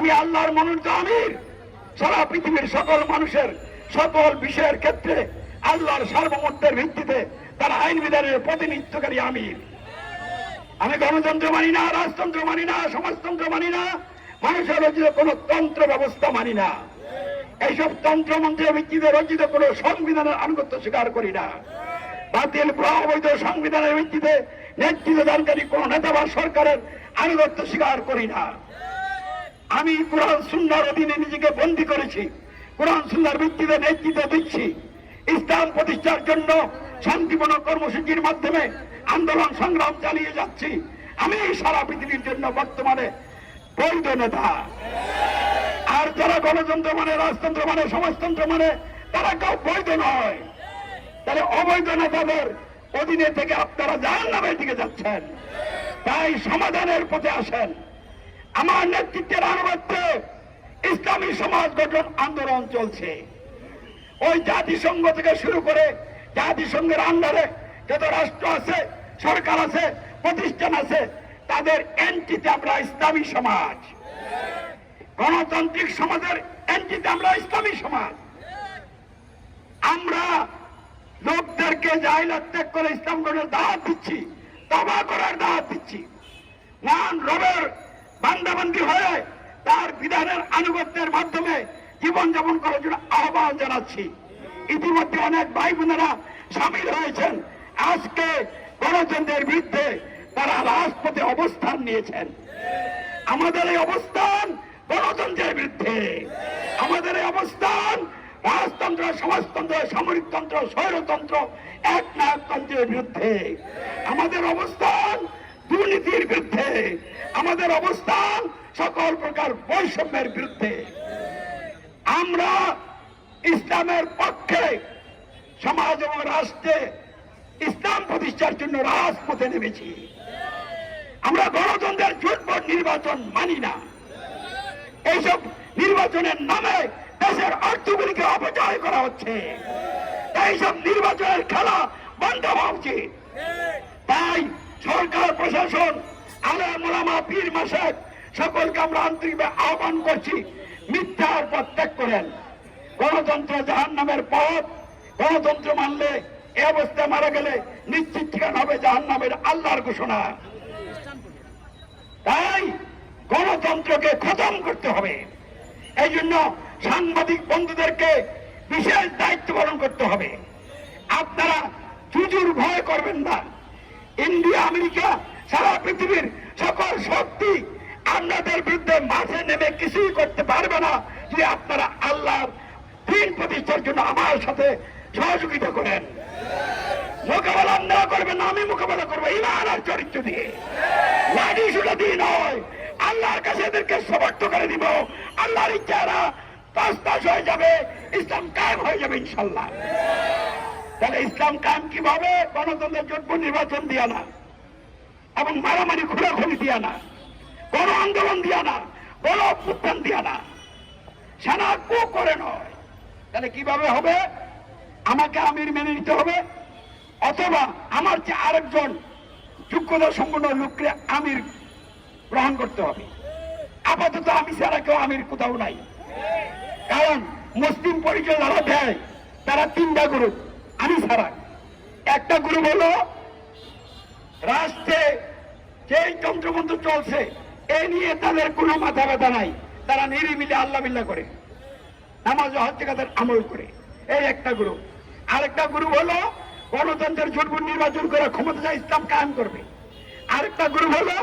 আমি আল্লাহর মনোনীত আমির, সারা পৃথিবীর সকল মানুষের সকল বিষয়ের ক্ষেত্রে আল্লাহর সার্বভৌমত্বের ভিত্তিতে তার আইন বিধানের প্রতিনিধিত্বকারী আমির। আমি গণতন্ত্র মানি না, রাজতন্ত্র মানি না, সমাজতন্ত্র মানি না, মানুষের রচিত কোন তন্ত্র ব্যবস্থা মানি না। এইসব তন্ত্রমন্ত্রের ভিত্তিতে রচিত কোন সংবিধানের আনুগত্য স্বীকার করি না। বাতিল অবৈধ সংবিধানের ভিত্তিতে নেতৃত্ব দানকারী কোন নেতা বা সরকারের আনুগত্য স্বীকার করি না। আমি কোরআন সুন্নাহর অধীনে নিজেকে বন্দী করেছি, কোরআন সুন্নাহর ভিত্তিতে নেতৃত্ব দিচ্ছি। ইসলাম প্রতিষ্ঠার জন্য শান্তিপূর্ণ কর্মসূচির মাধ্যমে আন্দোলন সংগ্রাম চালিয়ে যাচ্ছি। আমি সারা পৃথিবীর জন্য বর্তমানে বৈধ নেতা। আর যারা গণতন্ত্র মানে, রাজতন্ত্র মানে, সমাজতন্ত্র মানে, তারা কেউ বৈধ নয়। তাহলে অবৈধ নেতাদের অধীনে থেকে আপনারা জাহান্নামের দিকে যাচ্ছেন। তাই সমাধানের পথে আসেন। আমার নেতৃত্বের আনুগত্যে ইসলামী সমাজ গঠন আন্দোলন চলছে। ওই জাতিসংঘ থেকে শুরু করে জাতিসংঘের আন্ডারে যত রাষ্ট্র আছে, সরকার আছে, প্রতিষ্ঠান আছে, তাদের এন্টিতে আমরা ইসলামী সমাজ। গণতান্ত্রিক সমাজের এন্টিতে আমরা ইসলামী সমাজ। আমরা লোকদেরকে জাহিলাত ত্যাগ করে ইসলাম গ্রহণের দাওয়াত দিচ্ছি, তওবা করার দাওয়াত দিচ্ছি। মহান রবের বান্দাবান্দি হয়ে তার বিধানের আনুগত্যের মাধ্যমে জীবনযাপন করার জন্য আহ্বান জানাচ্ছি। ইতিমধ্যে অনেক ভাই বোনেরা সামিল হয়েছেন। আজকে গণতন্ত্রের বিরুদ্ধে তারা রাজপথে অবস্থান নিয়েছেন। আমাদের এই অবস্থান গণতন্ত্রের বিরুদ্ধে, আমাদের এই অবস্থান রাজতন্ত্র, সমাজতন্ত্র, সামরিকতন্ত্র, স্বৈরতন্ত্র, একনায়কতন্ত্রের বিরুদ্ধে। আমাদের অবস্থান দুর্নীতির বিরুদ্ধে, আমাদের অবস্থান সকল প্রকার বৈষম্যের বিরুদ্ধে। আমরা ইসলামের পক্ষে সমাজ এবং রাষ্ট্রে ইসলাম প্রতিষ্ঠার জন্য রাজপথে নেমেছি। আমরা গণতন্ত্রের ঝুটপট নির্বাচন মানি না। এইসব নির্বাচনের নামে দেশের অর্থগুলিকে অপচয় করা হচ্ছে। তাই সব নির্বাচনের খেলা বন্ধ হওয়া উচিত। তাই সরকার, প্রশাসন, আলেম ওলামা, পীর মাশায়েখ সকলকে আমরা আন্তরিকভাবে আহ্বান করছি, মিথ্যার পথ ত্যাগ করেন। গণতন্ত্র জাহান্নামের পথ। গণতন্ত্র মানলে এ অবস্থায় মারা গেলে নিশ্চিত ঠিকানা হবে জাহান্নামের, আল্লাহর ঘোষণা। তাই গণতন্ত্রকে খতম করতে হবে। এই জন্য সাংবাদিক বন্ধুদেরকে বিশেষ দায়িত্ব পালন করতে হবে। আপনারা জুজুর ভয় করবেন না। ইন্ডিয়া, আমেরিকা, সারা পৃথিবীর সকল শক্তি আপনাদের বিরুদ্ধে মাঠে নেমে কিছুই করতে পারবে না যদি আপনারা আল্লাহর দিন প্রতিষ্ঠার জন্য আমার সাথে সহযোগিতা করেন। মোকাবেলা আপনারা করবেন না, আমি মোকাবেলা করবো ঈমান আর চরিত্র দিয়ে। লাঠি শুধু দিয়ে নয়, আল্লাহর কাছে এদেরকে সমর্থ করে দিব। আল্লাহর ইচ্ছারা তাস হয়ে যাবে, ইসলাম কায়েম হয়ে যাবে ইনশাল্লাহ। তাহলে ইসলাম কায়েম কিভাবে? গণতন্ত্রের যোগ্য নির্বাচন দিয়া না, এবং মারামারি খোলাখুলি দিয়া না, গণ আন্দোলন দিয়া না, গণ অভ্যুত্থান দিয়া না, সেনা কু করে নয়। তাহলে কিভাবে হবে? আমাকে আমির মেনে নিতে হবে, অথবা আমার যে আরেকজন যোগ্যতা সম্পন্ন লোককে আমির গ্রহণ করতে হবে। আপাতত আমি ছাড়া কেউ আমির কোথাও নাই। কারণ মুসলিম পরিচয় যারা দেয় তারা তিনটা গ্রুপ, আমি ছাড়া। একটা গ্রুপ হলো রাষ্ট্রে যেই তন্ত্রমন্ত্র চলছে এ নিয়ে তাদের কোনো মাথা ব্যথা নাই। তারা নিরিবিলি আল্লাহ বিল্লাহ করে, নামাজ হজ যাকাতের আমল করে, এই একটা গ্রুপ। আরেকটা গ্রুপ হলো গণতন্ত্রের জোটভুট নির্বাচন করে ক্ষমতা যায় ইসলাম কায়েম করবে। আরেকটা গ্রুপ হলো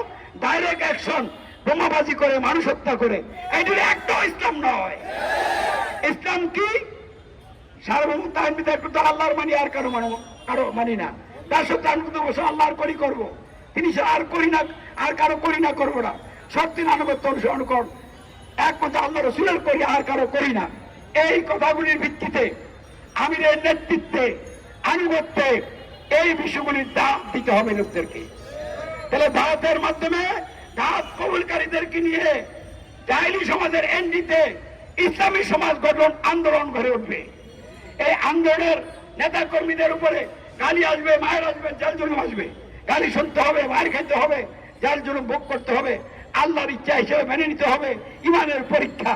ডাইরেক্ট অ্যাকশন, বোমাবাজি করে, মানুষ হত্যা করে। এইটার একটাও ইসলাম নয়। ইসলাম কি? সার্বভৌমত্ব আইন বিধান করতে আল্লাহর মানি, আর কারো মানি না। তার সত্য আনুগত্য বসে আল্লাহর করি করবো, তিনি আর করি না, আর কারো করি না, করবো না। সত্যি আনুগত্য অনুসরণ কর, একমাত্র আল্লাহ রসুলের করি, আর কারো করি না। এই কথাগুলির ভিত্তিতে আমিরের নেতৃত্বে, আনুগত্যে এই বিষয়গুলির দাম দিতে হবে লোকদেরকে। তাহলে দাওয়াতের মাধ্যমে দাওয়াত কবুলকারীদেরকে নিয়ে জাহেলি সমাজের এন্ডিতে ইসলামী সমাজ গঠন আন্দোলন গড়ে উঠবে। এই আন্দোলনের নেতা কর্মীদের উপরে গালি আসবে, মায়ের আসবে, জেল জুলুম আসবে। গালি শুনতে হবে, মায়ের খেতে হবে, জেল জুলুম ভোগ করতে হবে। আল্লাহর ইচ্ছা হিসেবে মেনে নিতে হবে। ইমানের পরীক্ষা,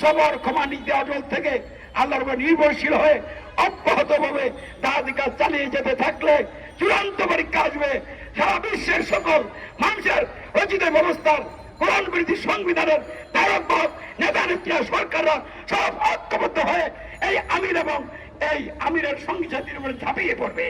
সবর ক্ষমা নীতি অটল থেকে আল্লাহর উপর নির্ভরশীল হয়ে অব্যাহতভাবে দাওয়াতি কাজ চালিয়ে যেতে থাকলে চূড়ান্ত পরীক্ষা আসবে। সারা বিশ্বের সকল মানুষের রচিত ব্যবস্থার কোরআন বিরোধী সংবিধানের ধারক বাহক নেতা নেত্রীরা সরকাররা সব ঐক্যবদ্ধ হয়ে এই আমির এবং এই আমিরের সঙ্গী সাথীর উপরে ঝাঁপিয়ে পড়বে।